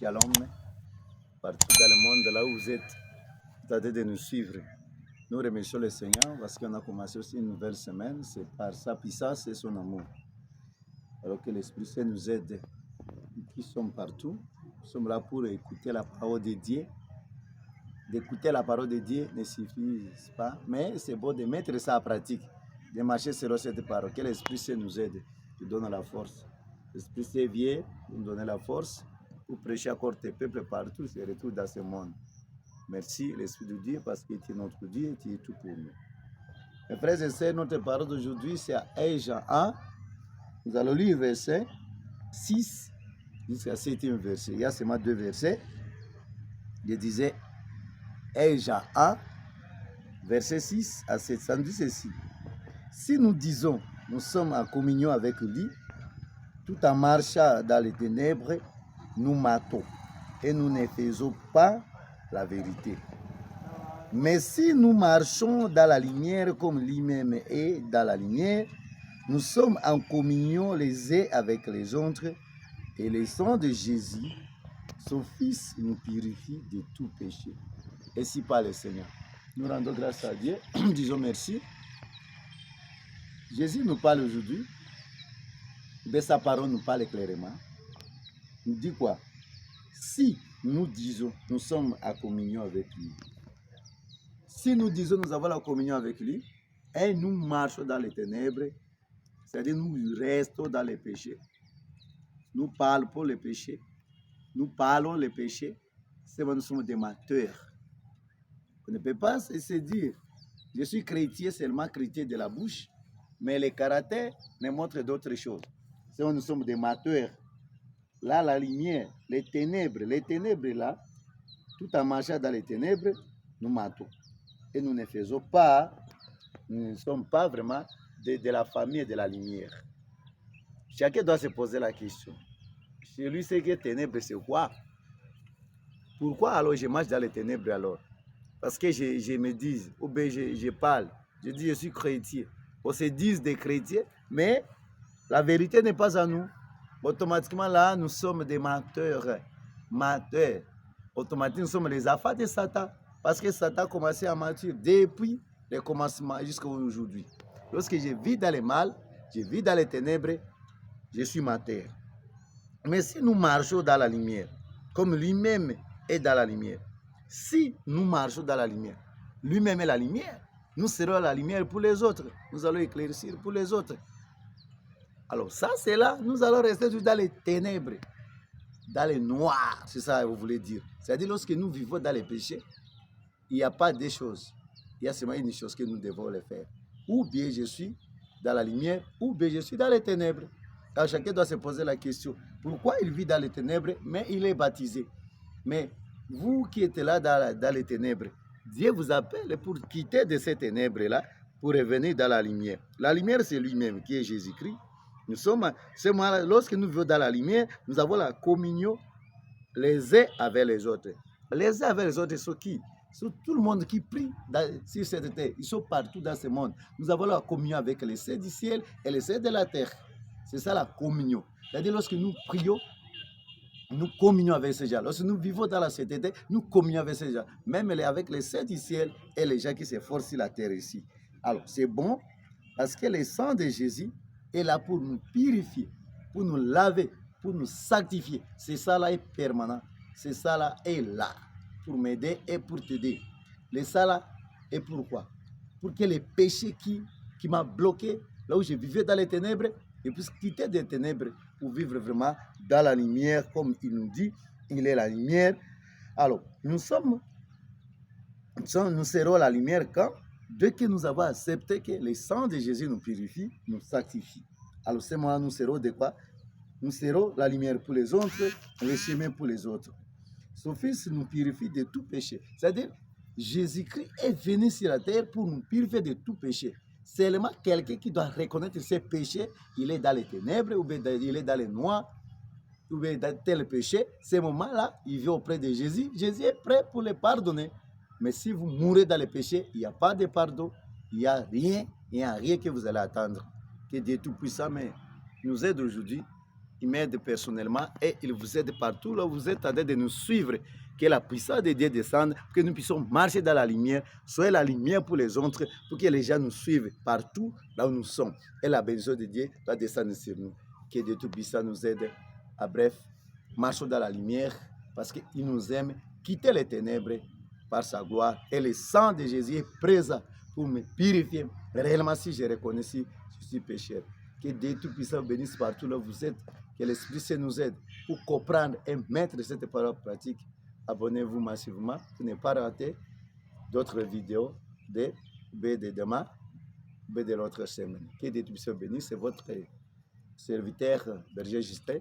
Shalom, partout dans le monde, là où vous êtes, tentez de nous suivre. Nous remercions le Seigneur parce qu'on a commencé aussi une nouvelle semaine. C'est par sa puissance et son amour. Alors que l'Esprit Saint nous aide, nous qui sommes partout, nous sommes là pour écouter la parole de Dieu. D'écouter la parole de Dieu ne suffit pas, mais c'est bon de mettre ça en pratique, de marcher selon cette parole. Que l'Esprit Saint nous aide, nous donne la force. L'Esprit Saint vient nous donner la force pour prêcher encore tes peuples partout et retour dans ce monde. Merci l'Esprit de Dieu parce que tu es notre Dieu et tu es tout pour nous. Mes frères et sœurs, notre parole d'aujourd'hui c'est à 1 Jean 1. Nous allons lire verset 6 jusqu'à 7e verset. Il y a seulement 2 versets. Je disais 1 Jean 1, verset 6 à 7. Ça nous dit ceci. Si nous disons nous sommes en communion avec lui, tout en marchant dans les ténèbres, nous matons et nous ne faisons pas la vérité. Mais si nous marchons dans la lumière comme lui-même est dans la lumière, nous sommes en communion les uns avec les autres et le sang de Jésus, son Fils, nous purifie de tout péché. Ainsi par le Seigneur. Nous rendons grâce à Dieu, disons merci. Jésus nous parle aujourd'hui, mais sa parole nous parle clairement. Il dit quoi? Si nous disons, nous sommes en communion avec lui. Si nous disons, nous avons la communion avec lui, et nous marchons dans les ténèbres, c'est-à-dire nous restons dans les péchés. Nous parlons pour les péchés. Nous parlons les péchés. C'est que nous sommes des menteurs. On ne peut pas se dire, je suis chrétien, seulement chrétien de la bouche, mais le caractère me montre d'autres choses. C'est que nous sommes des menteurs. Là, la lumière, les ténèbres là, tout en marchant dans les ténèbres, nous mentons. Et nous ne faisons pas, nous ne sommes pas vraiment de la famille de la lumière. Chacun doit se poser la question. Chez lui, c'est que ténèbres, c'est quoi? Pourquoi alors je marche dans les ténèbres alors? Parce que je me dis, ou bien je parle, je dis je suis chrétien. On se dit des chrétiens, mais la vérité n'est pas à nous. Automatiquement là, nous sommes des menteurs. Menteurs. Automatiquement, nous sommes les affaires de Satan. Parce que Satan a commencé à mentir depuis le commencement jusqu'à aujourd'hui. Lorsque je vis dans le mal, je vis dans les ténèbres, je suis menteur. Mais si nous marchons dans la lumière, comme lui-même est dans la lumière, si nous marchons dans la lumière, lui-même est la lumière, nous serons la lumière pour les autres. Nous allons éclaircir pour les autres. Alors ça, c'est là, nous allons rester dans les ténèbres, dans les noirs, c'est ça que vous voulez dire. C'est-à-dire lorsque nous vivons dans les péchés, il n'y a pas deux choses. Il y a seulement une chose que nous devons le faire. Ou bien je suis dans la lumière, ou bien je suis dans les ténèbres. Alors chacun doit se poser la question, pourquoi il vit dans les ténèbres, mais il est baptisé? Mais vous qui êtes là dans les ténèbres, Dieu vous appelle pour quitter de ces ténèbres-là, pour revenir dans la lumière. La lumière, c'est lui-même, qui est Jésus-Christ. Nous sommes, lorsque nous vivons dans la lumière, nous avons la communion les uns avec les autres. Les uns avec les autres sont qui? Sont tout le monde qui prie sur cette terre. Ils sont partout dans ce monde. Nous avons la communion avec les saints du ciel et les saints de la terre. C'est ça la communion. C'est-à-dire lorsque nous prions, nous communions avec ces gens. Lorsque nous vivons dans la sainteté, nous communions avec ces gens. Même avec les saints du ciel et les gens qui s'efforcent sur la terre ici. Alors, c'est bon parce que le sang de Jésus est là pour nous purifier, pour nous laver, pour nous sanctifier. C'est ça là est permanent. C'est ça là est là pour m'aider et pour t'aider. Le ça là est pourquoi? Pour que les péchés qui m'ont bloqué, là où je vivais dans les ténèbres, et puisse quitter des ténèbres pour vivre vraiment dans la lumière, comme il nous dit, il est la lumière. Alors, nous serons la lumière quand? Dès que nous avons accepté que le sang de Jésus nous purifie, nous sanctifie. Alors, ce moment-là, nous serons de quoi? Nous serons la lumière pour les autres, le chemin pour les autres. Son Fils nous purifie de tout péché. C'est-à-dire, Jésus-Christ est venu sur la terre pour nous purifier de tout péché. Seulement quelqu'un qui doit reconnaître ses péchés, il est dans les ténèbres, ou bien il est dans les noirs, ou bien dans tel péché. Ce moment-là, il vient auprès de Jésus. Jésus est prêt pour le pardonner. Mais si vous mourrez dans les péchés, il n'y a pas de pardon, il n'y a rien que vous allez attendre. Que Dieu Tout-Puissant nous aide aujourd'hui il m'aide personnellement et il vous aide partout là où vous êtes en train de nous suivre. Que la puissance de Dieu descende, pour que nous puissions marcher dans la lumière, soyez la lumière pour les autres, pour que les gens nous suivent partout là où nous sommes. Et la bénédiction de Dieu va descendre sur nous. Que Dieu Tout-Puissant nous aide. À bref, marchons dans la lumière parce qu'il nous aime. Quittez les ténèbres par sa gloire. Et le sang de Jésus est présent pour me purifier. Réellement, si je reconnais si je suis pécheur. Que Dieu Tout-Puissant bénisse partout là où vous êtes. Que l'Esprit Saint nous aide pour comprendre et mettre cette parole en pratique. Abonnez-vous massivement pour ne pas rater d'autres vidéos de B de demain, B de l'autre semaine. Que Dieu Tout-Puissant bénisse. C'est votre serviteur Berger Justin.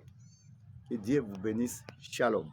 Que Dieu vous bénisse. Shalom.